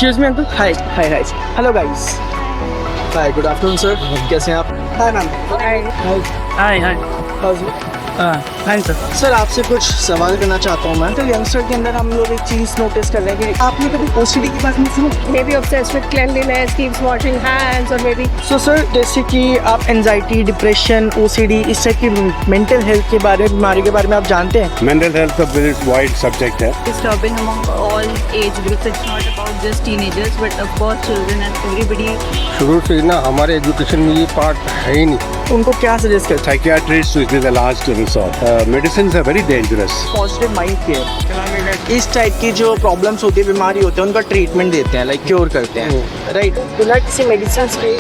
Excuse me uncle, hi hi हाय, hello guys, हाय, good afternoon sir, कैसे हैं आप? Hi ma'am, हाय hi hi sir. Sir आपसे कुछ सवाल करना चाहता हूँ मैं। तो यंगस्टर के अंदर हम लोग एक चीज़ नोटिस कर रहे हैं कि आपने कभी ओसीडी की बात नहीं सुनी? Maybe obsessed with cleanliness, keeps washing hands, or maybe so sir जैसे कि आप एंजाइटी, डिप्रेशन, ओसीडी इस टाइप की मेंटल हेल्थ के बारे में, बीमारी के बारे में आप जानते हैं? Mental health is a very wide subject है. disturbing among all age groups. It's not about just teenagers, but of course children and everybody. शुरू से ही ना हमारे एजुकेशन में ये पार्ट है ही नहीं। उनको क्या सजेस्ट करते Psychiatrists will be the last resort. Medicines are very dangerous. हैं? पॉजिटिव माइंड केयर, इस टाइप की जो प्रॉब्लम्स होती है, बीमारी होते हैं, उनका ट्रीटमेंट देते हैं, लाइक क्योर करते हैं, राइट? बिना किसी मेडिसिन के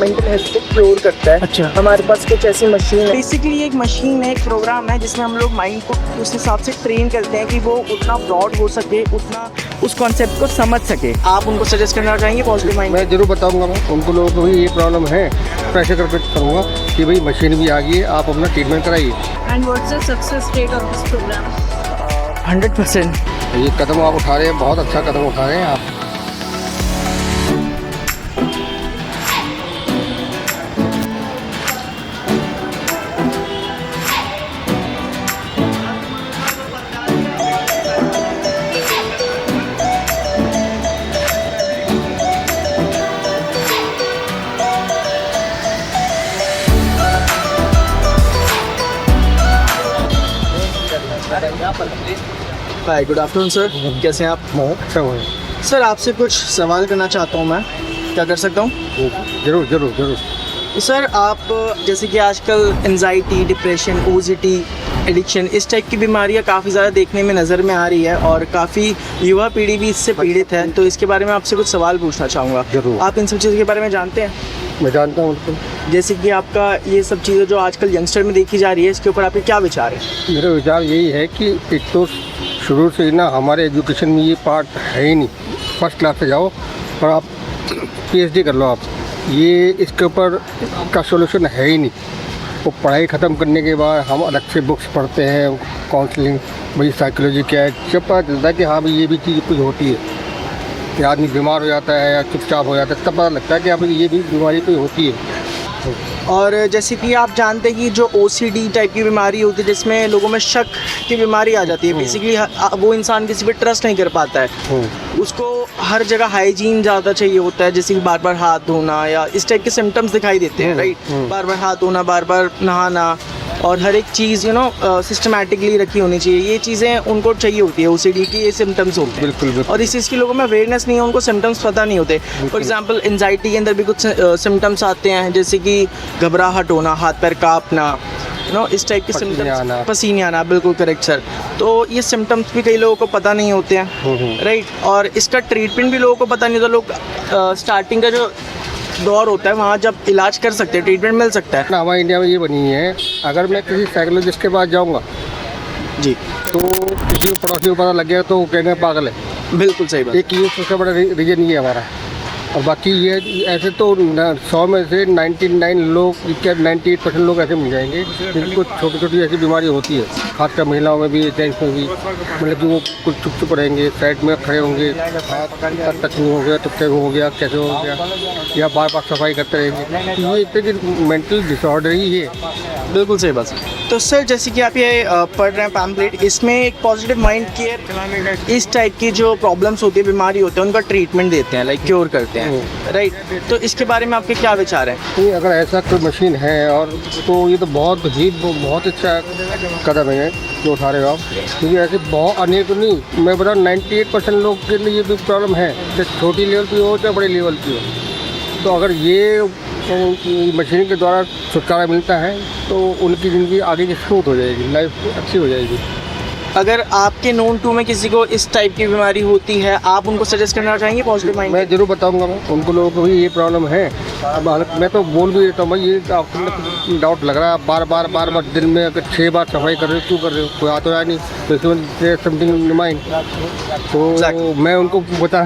मेंटल हेल्थ को क्योर करता है। अच्छा, हमारे पास कुछ ऐसी मशीन है, बेसिकली एक मशीन है, एक प्रोग्राम है जिसमें हम लोग माइंड को उस हिसाब से ट्रेन करते हैं कि वो उतना ब्रॉड हो सके, उतना उस कॉन्सेप्ट को समझ सके। आप उनको सजेस्ट करना चाहेंगे पॉजिटिव माइंड? मैं जरूर बताऊंगा, मैं उनको लोगों को भी ये प्रॉब्लम है, प्रेशर करके करूँगा कि भाई मशीन भी आ गई है, आप अपना ट्रीटमेंट कराइए। And what's the success rate of this program? 100%। ये कदम आप उठा रहे हैं, बहुत अच्छा कदम उठा रहे हैं आप। हाय, गुड आफ्टरनून सर, कैसे हैं आप? अच्छा हुआ सर आपसे कुछ सवाल करना चाहता हूँ मैं, क्या कर सकता हूँ? जरूर जरूर जरूर। सर आप जैसे कि आजकल एंजाइटी, डिप्रेशन, ओजिटी, एडिक्शन इस टाइप की बीमारियाँ काफ़ी ज़्यादा देखने में नज़र में आ रही है और काफ़ी युवा पीढ़ी भी इससे पीड़ित है, तो इसके बारे में आपसे कुछ सवाल पूछना चाहूँगा। जरूर। आप इन सब चीज़ों के बारे में जानते हैं? मैं जानता हूँ उनको। जैसे कि आपका ये सब चीज़ें जो आजकल यंगस्टर में देखी जा रही है, इसके ऊपर आपके क्या विचार हैं? मेरा विचार यही है कि एक तो शुरू से ही ना हमारे एजुकेशन में ये पार्ट है ही नहीं। फर्स्ट क्लास से जाओ और आप PhD कर लो, आप ये इसके ऊपर का सोल्यूशन है ही नहीं। वो पढ़ाई ख़त्म करने के बाद हम अलग से बुक्स पढ़ते हैं, काउंसलिंग, भाई साइकोलॉजी क्या है, जब पता चलता है कि हाँ भाई ये भी चीज़ कुछ होती है, कि आदमी बीमार हो जाता है या चुपचाप हो जाता है, तब पता लगता है कि हाँ भाई ये भी बीमारी कोई होती है। और जैसे कि आप जानते हैं कि जो OCD टाइप की बीमारी होती है जिसमें लोगों में शक की बीमारी आ जाती है, बेसिकली वो इंसान किसी पे ट्रस्ट नहीं कर पाता है, उसको हर जगह हाइजीन ज़्यादा चाहिए होता है, जैसे कि बार बार हाथ धोना या इस टाइप के सिम्टम्स दिखाई देते हैं, राइट? बार बार हाथ धोना, बार बार नहाना और हर एक चीज़ सिस्टमैटिकली रखी होनी चाहिए, ये चीज़ें उनको चाहिए होती है OCD की, ये सिम्टम्स होते हैं। बिल्कुल बिल्कुल। और इस चीज़ की लोगों में अवेयरनेस नहीं है, उनको सिम्टम्स पता नहीं होते। फॉर एग्जांपल एंजाइटी के अंदर भी कुछ सिम्टम्स आते हैं, जैसे कि घबराहट होना, हाथ पैर कांपना, इस टाइप के सिम्टम्स, पसीने आना, बिल्कुल करेक्ट सर। तो ये सिम्टम्स भी कई लोगों को पता नहीं होते हैं, राइट? और इसका ट्रीटमेंट भी लोगों को पता नहीं होता। लोग स्टार्टिंग का जो दौर होता है वहाँ जब इलाज कर सकते हैं, ट्रीटमेंट मिल सकता है ना। हमारे इंडिया में ये बनी है, अगर मैं किसी साइकोलॉजिस्ट के पास जाऊँगा जी, तो किसी को पड़ोसी को पता लग गया तो वो कहने पागल है। बिल्कुल सही बात। एक ये सबसे बड़ा रीजन ये हमारा है। और बाकी ये ऐसे तो 100 में से 99 लोग, क्या 98% लोग ऐसे मिल जाएंगे जिनको छोटी छोटी ऐसी बीमारी होती है, खासकर महिलाओं में भी, जेंट्स में भी। मतलब कि वो कुछ चुप चुप रहेंगे, साइड में खड़े होंगे, टच नहीं हो गया, टुकटे हो गया, कैसे हो गया, या बार बार सफाई करते रहेंगे। ये एक तरह की मेंटल डिसऑर्डर ही है। बिल्कुल सही बात। तो सर जैसे कि आप ये पढ़ रहे हैं पैम्पलेट, इसमें एक पॉजिटिव माइंड केयर इस टाइप की जो प्रॉब्लम्स होती है, बीमारी होती है, उनका ट्रीटमेंट देते हैं, लाइक क्योर करते हैं, राइट? तो इसके बारे में आपके क्या विचार हैं? नहीं, अगर ऐसा कोई मशीन है और तो ये तो बहुत अच्छा कदम है जो उठा रहे हो आप, क्योंकि ऐसे बहुत अनेक नहीं, मैं बता 98% लोग के लिए ये भी प्रॉब्लम है, चाहे छोटी लेवल की हो चाहे बड़े लेवल की हो। तो अगर ये मशीन के द्वारा छुटकारा मिलता है तो उनकी ज़िंदगी आगे की स्मूथ हो जाएगी, लाइफ अच्छी हो जाएगी। अगर आपके नोन टू में किसी को इस टाइप की बीमारी होती है, आप उनको सजेस्ट करना चाहेंगे पॉजिटिव माइंड? मैं जरूर बताऊंगा, मैं उनको लोगों को भी ये प्रॉब्लम है। अब मैं तो बोल भी देता हूँ भाई, ये आपको डाउट लग रहा है, बार बार दिन में अगर 6 बार सफाई कर रहे हो, क्यों कर रहे हो, कोई आता नहीं, तो समथिंग माइंड। तो मैं उनको बता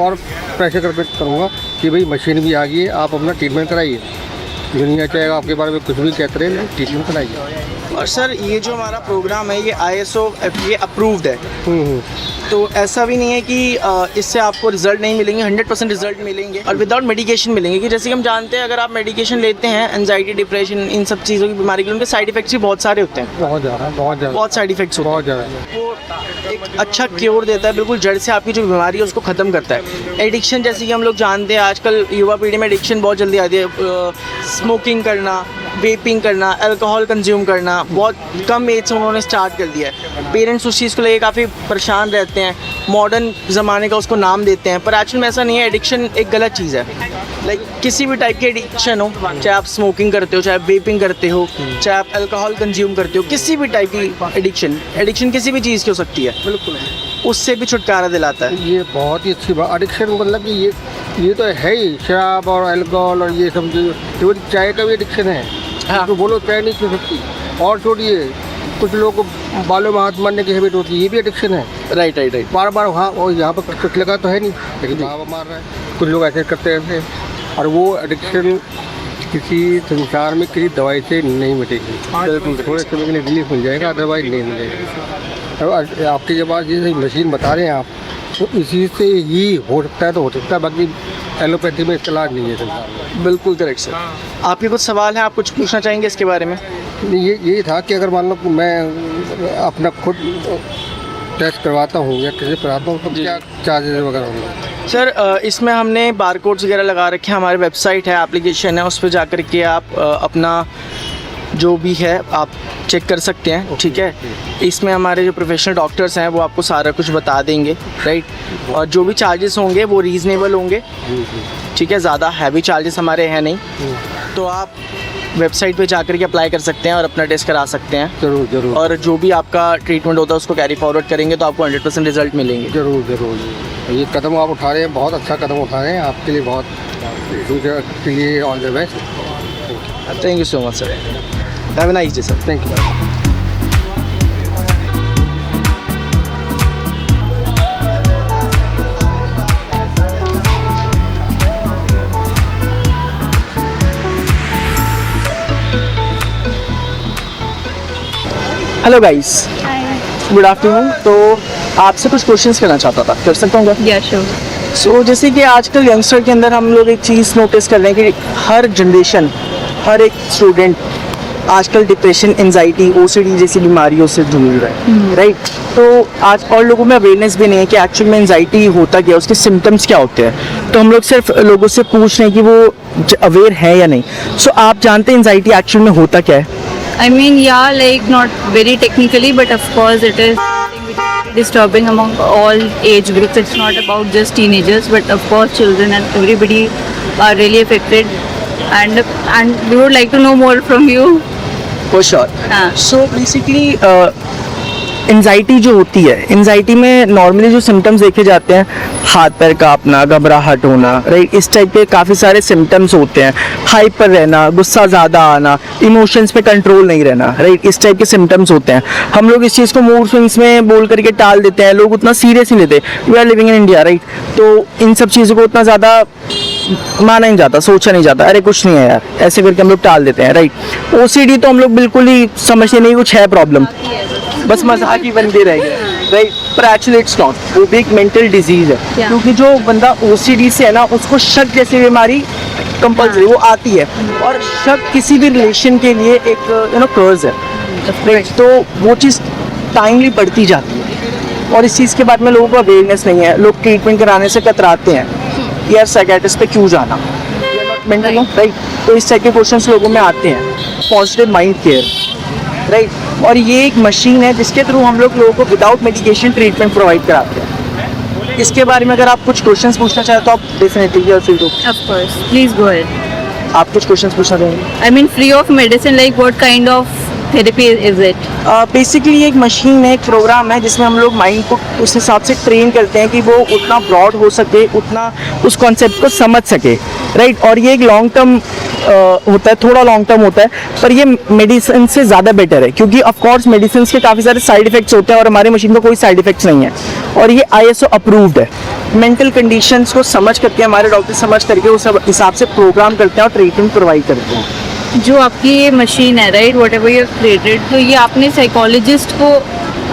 और प्रेशर करके करूँगा कि भाई मशीन भी आ गई है, आप अपना ट्रीटमेंट कराइए। दुनिया चाहेगा आपके बारे में कुछ भी कहते रहे, ट्रीटमेंट कराइए। और सर ये जो हमारा प्रोग्राम है ये ISO FDA अप्रूव्ड है, तो ऐसा भी नहीं है कि इससे आपको रिजल्ट नहीं मिलेंगे, 100% रिजल्ट मिलेंगे और विदाउट मेडिकेशन मिलेंगे। कि जैसे कि हम जानते हैं, अगर आप मेडिकेशन लेते हैं एंजाइटी, डिप्रेशन, इन सब चीज़ों की बीमारी के लिए, उनके साइड इफेक्ट्स भी बहुत सारे होते हैं, बहुत साइड इफेक्ट्स होते हैं। बहुत ज़्यादा। वो एक अच्छा क्योर देता है, बिल्कुल जड़ से आपकी जो बीमारी है उसको ख़त्म करता है। एडिक्शन, जैसे कि हम लोग जानते हैं आजकल युवा पीढ़ी में एडिक्शन बहुत जल्दी आती है। स्मोकिंग करना, वेपिंग करना, अल्कोहल कंज्यूम करना बहुत कम एज से उन्होंने स्टार्ट कर दिया है। पेरेंट्स उस चीज़ को लेकर काफ़ी परेशान रहते हैं, मॉडर्न ज़माने का उसको नाम देते हैं, पर एक्चुअल में ऐसा नहीं है। एडिक्शन एक गलत चीज़ है। लाइक किसी भी टाइप की एडिक्शन हो, चाहे आप स्मोकिंग करते हो, चाहे आप वेपिंग करते हो, चाहे आप अल्कोहल कंज्यूम करते हो, किसी भी टाइप की एडिक्शन किसी भी चीज़ की हो सकती है, बिल्कुल उससे भी छुटकारा दिलाता है। ये बहुत ही अच्छी बात। एडिक्शन मतलब कि ये तो है ही, शराब और अल्कोहल और ये सब चीज़। इवन चाय का भी एडिक्शन है। हाँ। तो बोलो चाय नहीं पी सकती। और छोड़िए, कुछ लोग को बालों में हाथ मारने की हैबिट होती है, ये भी एडिक्शन है। Right right right. बार बार हाँ, और यहाँ पर कुछ लगा तो है नहीं, लेकिन बार मार रहा है। कुछ लोग ऐसे करते हैं, और वो एडिक्शन किसी संसार में किसी दवाई से नहीं मिटेगी। थोड़े समय के लिए रिलीफ मिल जाएगा, अदरवाइज नहीं मिलेगा। और आपके जब आज ये मशीन बता रहे हैं आप, तो इसी से ही हो सकता है, तो हो सकता है, बाकी एलोपैथी में इसका इलाज नहीं है संसार में। बिल्कुल करेक्ट सर। आपके कुछ सवाल हैं, आप कुछ पूछना चाहेंगे इसके बारे में? ये था कि अगर मान लो मैं अपना खुद टेस्ट करवाता हूँ या किसी कराता हूँ, तो क्या चार्जेस वगैरह होंगे? सर इसमें हमने बारकोड्स वगैरह लगा रखे हैं, हमारी वेबसाइट है, एप्लीकेशन है, उस पर जा कर के आप अपना जो भी है आप चेक कर सकते हैं, ठीक है। इसमें हमारे जो प्रोफेशनल डॉक्टर्स हैं वो आपको सारा कुछ बता देंगे, राइट। और जो भी चार्जेस होंगे वो रीज़नेबल होंगे, ठीक है, ज़्यादा हैवी चार्जेस हमारे हैं नहीं। तो आप वेबसाइट पे जाकर के अप्लाई कर सकते हैं और अपना टेस्ट करा सकते हैं। जरूर जरूर। और जो भी आपका ट्रीटमेंट होता है उसको कैरी फॉरवर्ड करेंगे तो आपको 100% रिजल्ट मिलेंगे। जरूर जरूर। ये कदम आप उठा रहे हैं, बहुत अच्छा कदम उठा रहे हैं, आपके लिए बहुत, फ्यूचर के लिए all the best. Thank you so much sir. Have a nice day sir. Thank you. Hello guys, good afternoon. तो आपसे कुछ क्वेश्चंस करना चाहता था, कर सकता हूँ क्या? Yeah, sure. सो जैसे कि आजकल यंगस्टर के अंदर हम लोग एक चीज़ नोटिस कर रहे हैं कि हर जनरेशन, हर एक स्टूडेंट आजकल डिप्रेशन, एंजाइटी, ओसीडी जैसी बीमारियों से जूझ रहा है, राइट। तो आज और लोगों में अवेयरनेस भी नहीं है कि एक्चुअल में एंजाइटी होता क्या है, उसके सिम्टम्स क्या होते हैं। तो हम लोग सिर्फ लोगों से पूछ रहे हैं कि वो अवेयर है या नहीं। सो आप जानते हैं एंजाइटी एक्चुअल में होता क्या है? I mean, yeah, like not very technically, but of course it is something which is very disturbing among all age groups. It's not about just teenagers, but of course children and everybody are really affected. And we would like to know more from you. For sure. हाँ. So basically anxiety जो होती है, anxiety में normally जो symptoms देखे जाते हैं, हाथ पैर कांपना, घबराहट होना, राइट, इस टाइप के काफ़ी सारे सिम्टम्स होते हैं। हाइपर रहना, गुस्सा ज़्यादा आना, इमोशंस पे कंट्रोल नहीं रहना, राइट, इस टाइप के सिम्टम्स होते हैं। हम लोग इस चीज़ को मूड स्विंग्स में बोल करके टाल देते हैं, लोग उतना सीरियस नहीं लेते। We are living in India, right, तो इन सब चीज़ों को उतना ज़्यादा माना नहीं जाता, सोचा नहीं जाता, अरे कुछ नहीं है यार, ऐसे करके हम लोग टाल देते हैं, राइट। ओसीडी तो हम लोग बिल्कुल ही समझते नहीं कुछ है प्रॉब्लम, बस मजाक ही बनते रहेंगे, राइट। पर एक्चुअली इट्स नॉट, वो भी एक मेंटल डिजीज है। क्योंकि जो बंदा ओसीडी से है ना, उसको शक जैसी बीमारी कंपल्सरी वो आती है, और शक किसी भी रिलेशन के लिए एक कर्ज है, राइट। तो वो चीज़ टाइमली बढ़ती जाती है, और इस चीज़ के बारे में लोगों को अवेयरनेस नहीं है। लोग ट्रीटमेंट कराने से कतराते हैं, यार साइकियाट्रिस्ट पे क्यों जाना, मेंटल, राइट। तो इस टाइप के क्वेश्चंस लोगों में आते हैं। पॉजिटिव माइंड केयर, राइट, और ये एक मशीन है जिसके थ्रू हम लोग लोगों को विदाउट मेडिकेशन ट्रीटमेंट प्रोवाइड कराते हैं। इसके बारे में अगर आप कुछ क्वेश्चंस पूछना चाहें तो आप definitely feel to. Of course, please go ahead. आप कुछ क्वेश्चंस पूछना चाहेंगे? I mean, free of medicine, like what kind of therapy is it? Basically एक मशीन है, एक प्रोग्राम है जिसमें हम लोग माइंड को उस हिसाब से ट्रेन करते हैं कि वो उतना ब्रॉड हो सके, उतना उस कॉन्सेप्ट को समझ सके, राइट। और ये एक लॉन्ग टर्म होता है, थोड़ा लॉन्ग टर्म होता है, पर ये मेडिसिन से ज़्यादा बेटर है, क्योंकि ऑफ कोर्स मेडिसिन के काफ़ी सारे साइड इफेक्ट्स होते हैं और हमारी मशीन का कोई साइड इफेक्ट्स नहीं है, और ये ISO अप्रूव्ड है। मेंटल कंडीशंस को समझ करके हमारे डॉक्टर समझ करके उस हिसाब से प्रोग्राम करते हैं और ट्रीटमेंट प्रोवाइड करते हैं। जो आपकी ये मशीन है, right, what ever you created, तो ये आपने साइकोलॉजिस्ट को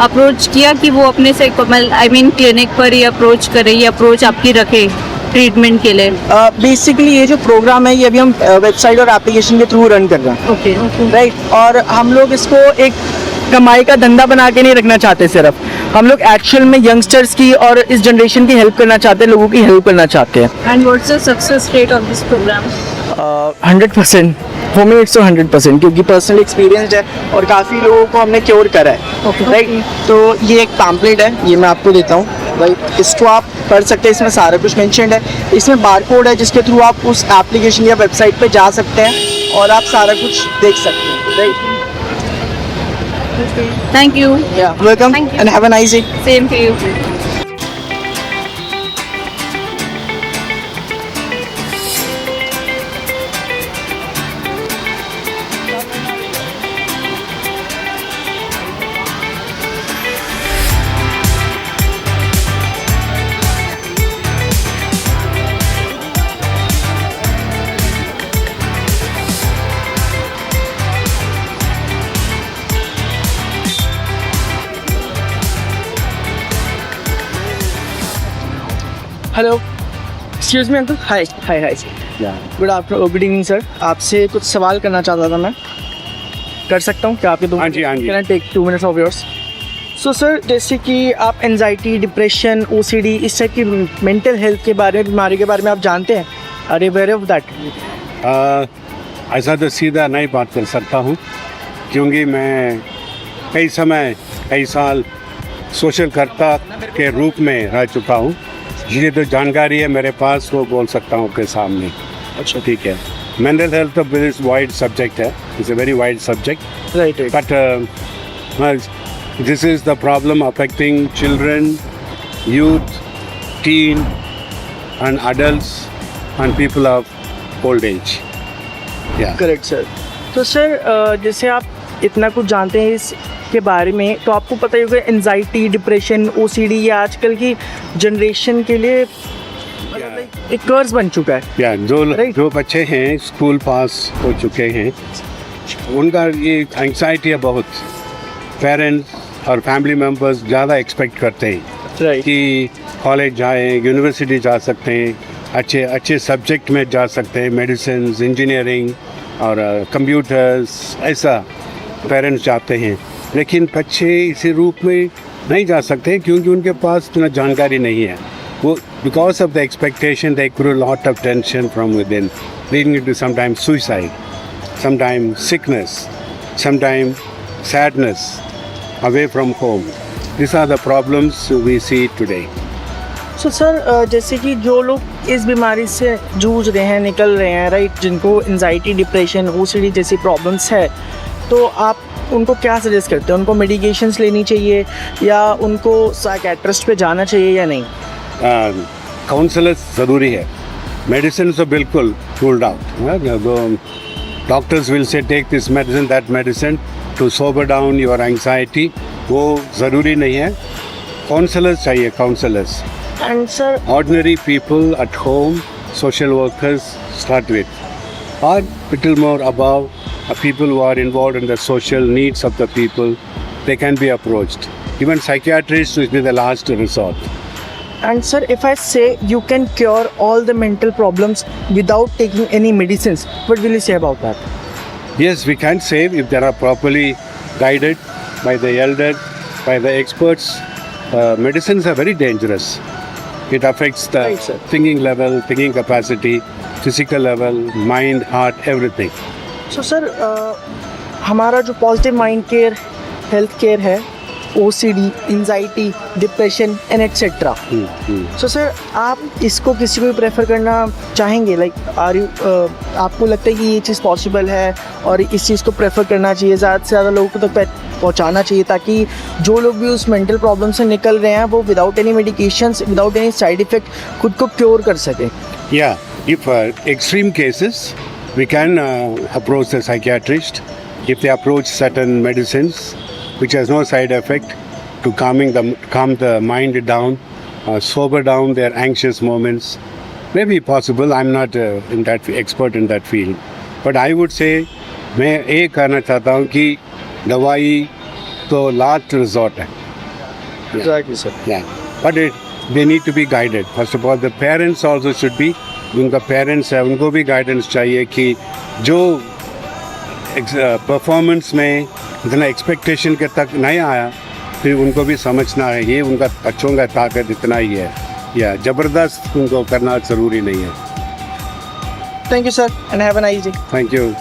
अप्रोच किया कि वो अपने से आई मीन क्लिनिक पर ही अप्रोच करे या अप्रोच आपकी रखे ट्रीटमेंट के लिए? बेसिकली ये जो प्रोग्राम है ये अभी हम वेबसाइट और एप्लीकेशन के थ्रू रन कर रहे हैं, ओके राइट। और हम लोग इसको एक कमाई का धंधा बना के नहीं रखना चाहते, सिर्फ हम लोग एक्चुअल में यंगस्टर्स की और इस जनरेशन की हेल्प करना चाहते हैं, लोगों की हेल्प करना चाहते हैं। And what's the success rate of this programme? 100% for me it's 100%, क्योंकि पर्सनल एक्सपीरियंस है और काफ़ी लोगों को हमने क्योर करा है, राइट। तो ये एक पैम्पलेट है, ये मैं आपको देता हूँ, राइट। इसको आप पढ़ सकते हैं, इसमें सारा कुछ मेंशन्ड है। इसमें बारकोड है जिसके थ्रू आप उस एप्लीकेशन या वेबसाइट पे जा सकते हैं और आप सारा कुछ देख सकते हैं, right. Thank you. Welcome Thank you. And have a nice day. Same to you. Hello, excuse me uncle. Hi hi hi. Good afternoon, good evening sir. आपसे कुछ सवाल करना चाहता था मैं, कर सकता हूँ क्या आपके 2 हाँ जी, हाँ जी। Can I take 2 minutes of yours? So sir, जैसे कि आप एनजाइटी, डिप्रेशन, OCD इस टाइप की मेंटल हेल्थ के बारे में, बीमारी के बारे में आप जानते हैं? Are you aware of that? ऐसा तो सीधा नहीं बात कर सकता हूँ, क्योंकि मैं कई साल सोशल कर्ता के रूप में रह चुका हूँ। जितनी तो जानकारी है मेरे पास वो बोल सकता हूँ आपके सामने। अच्छा, ठीक है। मेंटल हेल्थ तो वेरी वाइड सब्जेक्ट है, it's a very wide subject, right. But this is the problem affecting children, youth, teen and adults and people of old age. Yeah. Correct sir. तो सर जैसे आप इतना कुछ जानते हैं इसके बारे में, तो आपको पता ही होगा एनजाइटी, डिप्रेशन, OCD ये आजकल की जनरेशन के लिए एक कर्ज बन चुका है। Yeah, जो बच्चे हैं स्कूल पास हो चुके हैं उनका ये एंग्जाइटी है बहुत। पेरेंट्स और फैमिली मेम्बर्स ज़्यादा एक्सपेक्ट करते हैं राइट कि कॉलेज जाएं, यूनिवर्सिटी जा सकते हैं, अच्छे सब्जेक्ट में जा सकते हैं, मेडिसिन, इंजीनियरिंग और कंप्यूटर्स, ऐसा पेरेंट्स चाहते हैं। लेकिन बच्चे इसी रूप में नहीं जा सकते क्योंकि उनके पास इतना जानकारी नहीं है। वो because of the expectation they accrue lot of tension from within, leading to sometimes suicide, sometimes sickness, sometimes sadness away from home. These are the problems we see today. So sir जैसे कि जो लोग इस बीमारी से जूझ रहे हैं, निकल रहे हैं, राइट, जिनको एनजाइटी, डिप्रेशन, OCD जैसी प्रॉब्लम्स है, तो आप उनको क्या सजेस्ट करते हैं? उनको मेडिकेशंस लेनी चाहिए या उनको साइकेट्रिस्ट पे जाना चाहिए या नहीं? काउंसलर्स ज़रूरी है, मेडिसिन तो बिल्कुल ruled out. Doctors will say take this medicine, that medicine to sober down your anxiety, वो ज़रूरी नहीं है। काउंसलर्स चाहिए, counsellors. And sir Ordinary people at home, social workers start with, or little more above, people who are involved in the social needs of the people, they can be approached. Even psychiatrists will be the last resort. And sir, if I say you can cure all the mental problems without taking any medicines, what will you say about that? Yes, we can save if they are properly guided by the elders, by the experts. Medicines are very dangerous. It affects the Right, sir. thinking level, thinking capacity, physical level, mind, heart, everything. So sir, हमारा जो positive mind care, health care है, OCD, anxiety, depression and etcetera. So sir, आप इसको किसी को भी prefer करना चाहेंगे? लाइक आपको लगता है कि ये चीज़ पॉसिबल है और इस चीज़ को प्रेफर करना चाहिए, ज़्यादा से ज़्यादा लोगों तक पहुंचाना चाहिए, ताकि जो लोग भी उस मेंटल प्रॉब्लम से निकल रहे हैं वो without any medications, without any side effect खुद को क्योर कर सकें? Yeah, if extreme cases, we can approach the psychiatrist. If they approach certain medicines which has no side effect to calm the mind down, sober down their anxious moments, may be possible. I'm not expert in that field, but I would say मैं ये कहना चाहता हूँ कि दवाई तो last resort है, exactly sir. Yeah, but they need to be guided. First of all, the parents also should be. उनका पेरेंट्स है उनको भी गाइडेंस चाहिए कि जो परफॉर्मेंस में इतना एक्सपेक्टेशन के तक नहीं आया, फिर उनको भी समझना है ये उनका बच्चों का ताकत इतना ही है, या ज़बरदस्त उनको करना ज़रूरी नहीं है. Thank you sir and have a nice day. Thank you.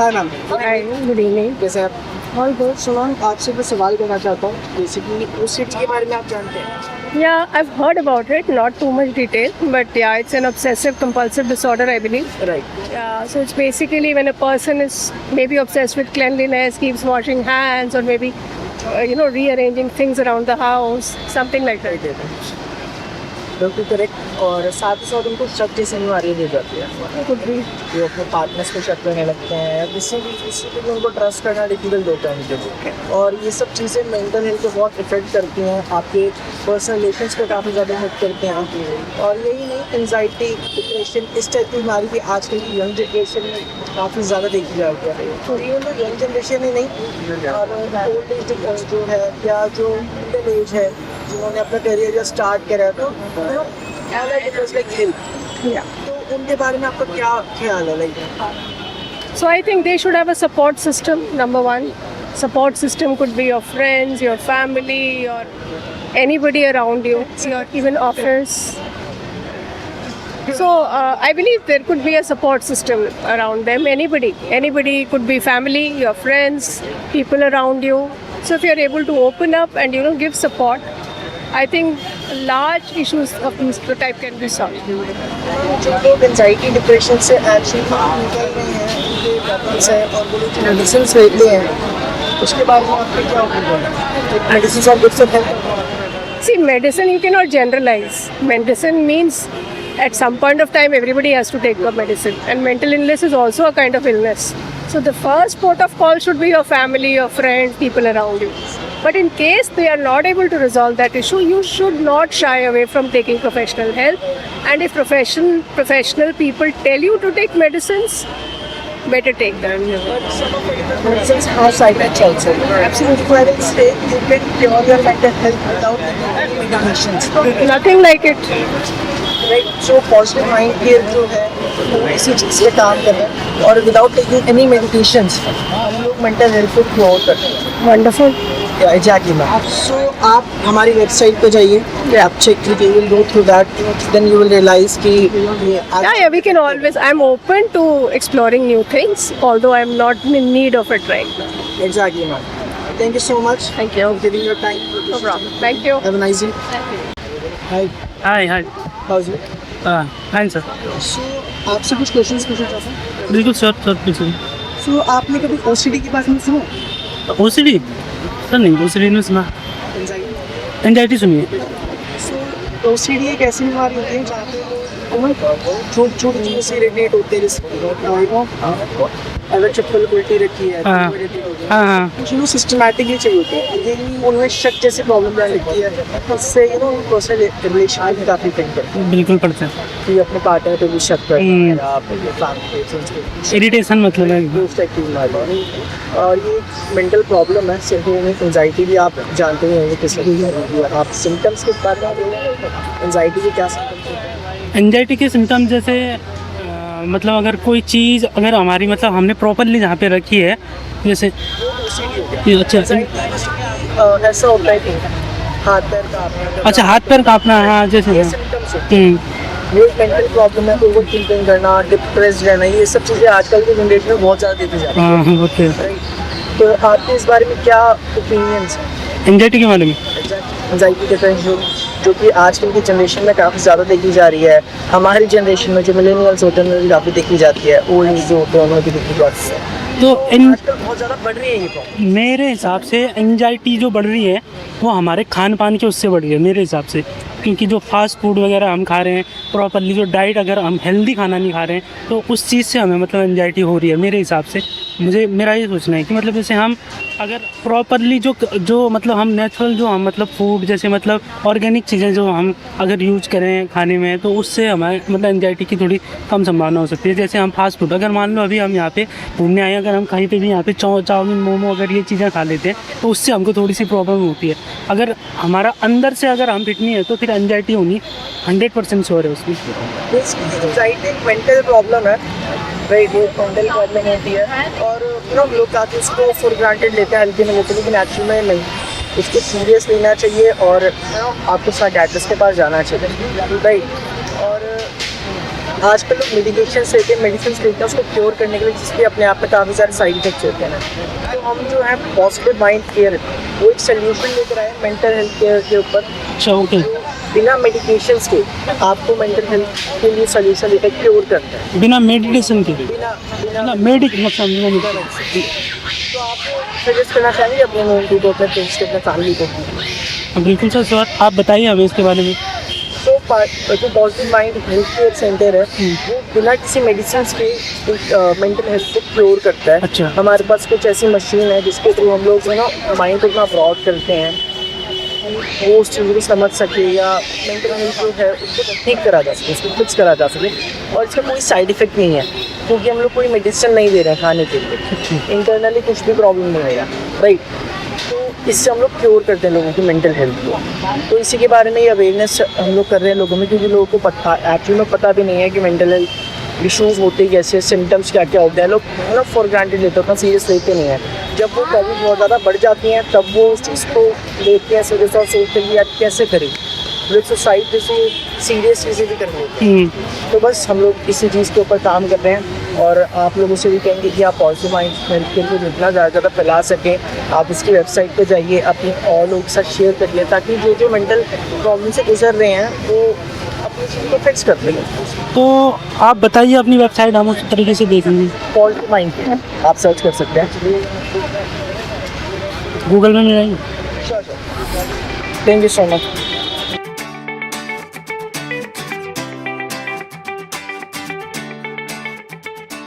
Hi ma'am. Hi, good evening. कैसे आप? All good. सुनो, आपसे मैं सवाल करना चाहता हूँ. बेसिकली OCD के बारे में आप जानते हैं? Yeah, I've heard about it, not too much detail, but yeah, it's an obsessive compulsive disorder, I believe. Right. Yeah, so it's basically when a person is maybe obsessed with cleanliness, keeps washing hands, or maybe, rearranging things around the house, something like that. बिल्कुल correct. और साथ ही साथ उनको शक जैसी बीमारी हो जाती है. Could be. वो अपने पार्टनर्स को शक करने लगते हैं या किसी पे भी उनको ट्रस्ट करना डिफिकल्ट होता है उनके लिए. और ये सब चीज़ें मेंटल हेल्थ को बहुत इफेक्ट करती हैं, आपके पर्सनल रिलेशंस को काफ़ी ज़्यादा इफेक्ट करते हैं. और यही नहीं, एंजाइटी, डिप्रेशन, इस टाइप की बीमारी भी आजकल की यंग जनरेशन में काफ़ी ज़्यादा देखी जा रही है. तो इवन तो यंग जनरेशन ही नहीं, और ओल्ड एज जो है या जो मिडिल एज है जिन्होंने अपना करियर जो स्टार्ट करा है, तो Yeah. तो उनके बारे में आपका क्या ख्याल है? So I think they should have a support system, number one. Support system could be your friends, your family, or anybody around you, your even office. So I believe there could be a support system around them. Anybody could be family, your friends, people around you. So if you're able to open up and give support, I think large issues of this type can be solved. जो लोग anxiety depression से actually निकल रहे हैं, उनके problems हैं और वो लोग मेडिसिन लेते हैं, उसके बाद में आपके क्या ओपिनियन है? मेडिसिन और good help. See, medicine you cannot generalize. Medicine means at some point of time everybody has to take up medicine, and mental illness is also a kind of illness. So the first port of call should be your family, your friends, people around you. But in case they are not able to resolve that issue, you should not shy away from taking professional help. And if professional people tell you to take medicines, better take them. Some of the medicines have side effects also. Absolutely, I will say you can cure your mental health without any medications. Nothing like it. Right, जो positive mind care जो है वो इसी चीज़ पे काम कर रहे हैं, और विदाउट टेकिंग एनी मेडिकेशंस हम लोग मेंटल हेल्थ को क्योर करते हैं. Wonderful. Exactly ma'am. सो आप हमारी वेबसाइट पे जाइए, आप चेक कीजिए, you will go through that, then you will realise कि Yeah, we can always. I'm open to exploring new things, although I'm not in need of it right now. Exactly ma'am. Thank you so much. Thank you. Giving your time. No problem. Thank you. Have a nice day. Hi. Hi. How is it? Fine sir. सो आपसे कुछ questions पूछना चाहता हूँ. बिल्कुल sir पूछिए. सो आपने कभी OCD के बारे में सुना? OCD सर नहीं, OCD नहीं सुना. एंजाइटी सुनिए. सो OCD एक ऐसी बीमारी होती है जहाँ पे छोटी छोटी चीज़ों से इरिटेट होते हैं. जैसे अगर चप्पल उल्टी रखी है हाँ. चीज़ों सिस्टमैटिकली चाहिए होती है. ये उनमें शक जैसी प्रॉब्लम रहने लगती है, उससे पर्सनल रिलेशन भी काफ़ी इफेक्ट करते हैं. बिल्कुल पड़ते हैं. कि अपने पार्टनर पे भी शक करते हैं या अपने फैमिली इरिटेशन मतलब है. उस टाइप की बीमारी. और ये मेंटल प्रॉब्लम है. सिर्फ एंजाइटी भी आप जानते ही होंगे किस आप सिम्टम्स के बारे में. एंजाइटी के क्या सिम्टम्स हैं? एंजाइटी के सिम्टम जैसे मतलब अगर कोई चीज़ अगर हमारी मतलब हमने प्रॉपरली जहाँ पे रखी है, जैसे अच्छा ऐसा होता है कि हाथ पैर कांपना. अच्छा, हाथ पैर कांपना. हाँ, जैसे ये सिम्टम्स होते हैं. ये मेंटल प्रॉब्लम है. ओवर थिंकिंग करना, डिप्रेस्ड रहना, ये सब चीज़ें आजकल की जनरेशन में बहुत ज़्यादा देखी जाती हैं. हाँ ओके. तो आपके इस बारे में क्या ओपिनियंस हैं एंजाइटी के बारे में? एग्जैक्टली? एंजाइटी डिप्रेशन जो कि आजकल की जनरेशन में काफ़ी ज़्यादा देखी जा रही है। हमारी जनरेशन में जो मिलेनियल्स होते हैं उनमें भी काफ़ी देखी जाती है, ओल्ड एज जो होते हैं उनमें भी देखी जाती है। तो इन आजकल बहुत ज़्यादा बढ़ रही है ये प्रॉब्लम। मेरे हिसाब से एंजाइटी जो बढ़ रही है वो हमारे खान पान के उससे बढ़ रही है मेरे हिसाब से, क्योंकि जो फास्ट फूड वगैरह हम खा रहे हैं प्रॉपरली, जो डाइट अगर हम हेल्दी खाना नहीं खा रहे हैं तो उस चीज़ से हमें मतलब एंजाइटी हो रही है मेरे हिसाब से। मेरा ये सोचना है कि मतलब जैसे हम अगर प्रॉपरली जो मतलब हम नेचुरल जो हम मतलब फूड जैसे मतलब ऑर्गेनिक चीज़ें जो हम अगर यूज करें खाने में तो उससे हमारे मतलब एंजाइटी की थोड़ी कम संभावना हो सकती है। जैसे हम फास्ट फूड अगर मान लो अभी हम यहाँ पे घूमने आए, अगर हम कहीं पे भी यहाँ पे चाउमीन मोमो अगर ये चीज़ें खा लेते हैं तो उससे हमको थोड़ी सी प्रॉब्लम होती है। अगर हमारा अंदर से अगर हम फिट नहीं है तो फिर एंजाइटी होनी 100% श्योर है उसकी। एंजाइटी एक मेंटल प्रॉब्लम है, राइट, वो मेंटल प्रॉब्लम होती है और लोग काफ़ी उसको फॉर ग्रांटेड लेते हैं, हल्के में लेते हैं, लेकिन एक्चुअल में नहीं, उसको सीरियस लेना चाहिए और आपको साइकियाट्रिस्ट के पास जाना चाहिए, राइट। और आजकल लोग मेडिकेशन लेते हैं, मेडिसिन लेते हैं उसको क्योर करने के लिए, जिसके अपने आप में काफ़ी सारे साइड इफेक्ट्स होते हैं। तो हम जो है पॉजिटिव माइंड केयर वो एक सोल्यूशन लेकर आए मेंटल हेल्थ केयर के ऊपर। अच्छा, ओके। बिना मेडिकेशंस के आपको मेंटल हेल्थ के लिए सोल्यूशन लेकर क्योर करता है, बिना मेडिटेशन के, बिना बिना मेडिक मतलब तो आप सजेस्ट करना चाहेंगे अपने लोगों को, अपने फ्रेंड्स को, अपने फैमिली को? बिल्कुल सर, आप बताइए हमें इसके बारे में। तो जो positive mind health care centre है वो बिना किसी मेडिसिन के मेंटल हेल्थ को क्योर करता है। अच्छा। हमारे पास कुछ ऐसी मशीन है जिसके थ्रू हम लोग जो है ना माइंड को इतना ब्रॉड करते हैं वो उस चीज़ को समझ सके या मेंटल हेल्थ जो है उसको ठीक करा जा सके, उसको फिक्स करा जा सके। और इसका कोई साइड इफेक्ट नहीं है क्योंकि हम लोग कोई मेडिसिन नहीं दे रहे हैं खाने के लिए, इंटरनली कुछ भी प्रॉब्लम नहीं होगा, राइट। तो इससे हम लोग क्योर करते हैं लोगों की मेंटल हेल्थ को। तो इसी के बारे में ये अवेयरनेस हम लोग कर रहे हैं लोगों में, क्योंकि लोगों को एक्चुअली में पता भी नहीं है कि मेंटल हेल्थ इश्यूज़ होते कैसे, सिम्टम्स क्या क्या होते हैं। लोग मतलब फॉर ग्रांटेड लेते हैं, उतना सीरियस लेते नहीं हैं। जब वो प्रॉब्लम बहुत ज़्यादा बढ़ जाती हैं तब वो उस चीज़ को लेते हैं सीरियस और सोचते हैं कि यार कैसे करें, लोग सोसाइटी जैसे सीरियस चीज़ें भी करनी होती हैं। तो बस हम लोग इसी चीज़ के ऊपर काम कर रहे हैं और आप लोगों से भी कहेंगे कि आप पॉजिटिव माइंड हेल्थ केयर को जितना ज़्यादा फैला सकें, आप इसकी वेबसाइट पर जाइए, अपने और लोगों के साथ शेयर करिए ताकि जो मेंटल प्रॉब्लम से गुजर रहे हैं वो अपनी चीज़ को फिक्स कर देंगे। तो आप बताइए अपनी वेबसाइट, हम उस तरीके से देखेंगे। पॉजिटिव माइंड केयर आप सर्च कर सकते हैं, गूगल में मिल जाएंगे। Thank you so much.